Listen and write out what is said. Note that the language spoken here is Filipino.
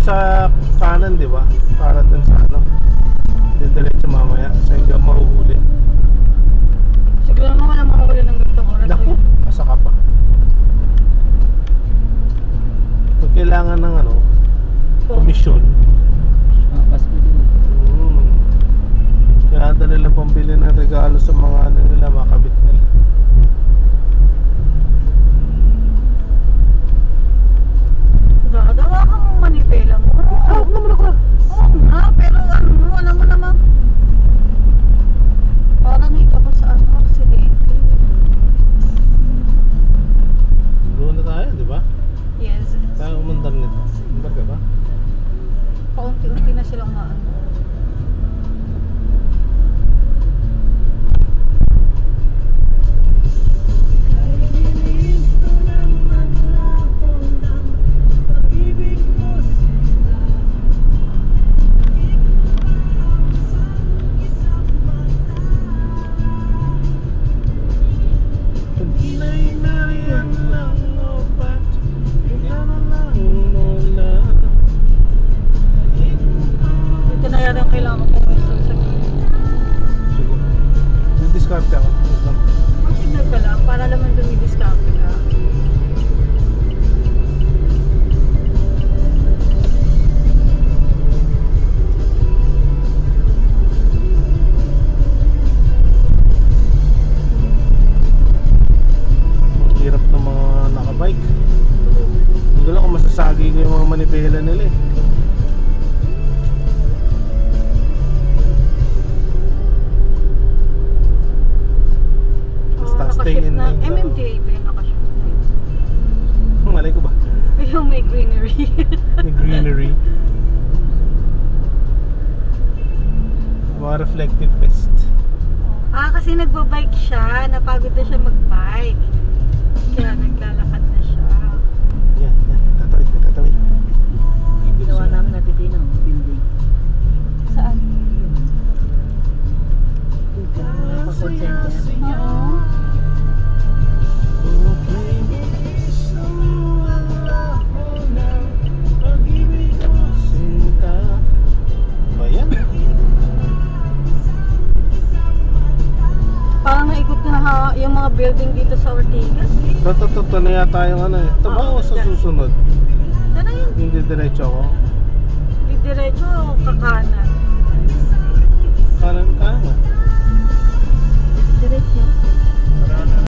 sa kanan, di ba? Para dun sa ano. Diretso mamaya. Sa hindi ako mahuhuli. Siguro naman walang makahuli ng ganitong oras. Naku, asa ka pa. Pag kailangan ng ano, komisyon. Pasko din. Kaya nila pambili ng regalo sa mga ano nila, mga kabit nila. Dawa ka mong manipela mo. Oo naman ako. Oo nga, pero ano, alam mo naman. Parang ikaw pa sa ano, aksidente. Doon na tayo, di ba? Yes. Tayo umandar nito. Umandar ka ba? Paunti-unti na silang maano. Dito na yata yung kailangan ko pumisil sa gilid. Sige. Di-discard ako. Mag-signal ka lang para naman dumidiscover ka. Ang hirap ng mga nakabike. Hindi ko lang kung masasagi ko yung mga manipela nila eh. Basta stay Nakashift in na. lane lang. MMDA ba yung nakashift na yun? Malay ko ba? Yung may greenery. May greenery. Mga reflective vest. Kasi nagbabike siya. Napagod na siya magbike. Kaya naglalakad na siya. Yan, yan. Tatawid ka, tatawid. Yung ginawa namin natin din ang building. Saan? Pa-call center. Oo. Ba yan? Parang naikot na yung mga building dito sa Ortigas. Toto na yata yung ano eh. Ito ba o sa susunod? Sana yun. Hindi diretso ako. Di diretso o kakanan? Kanan ka na. Diretso.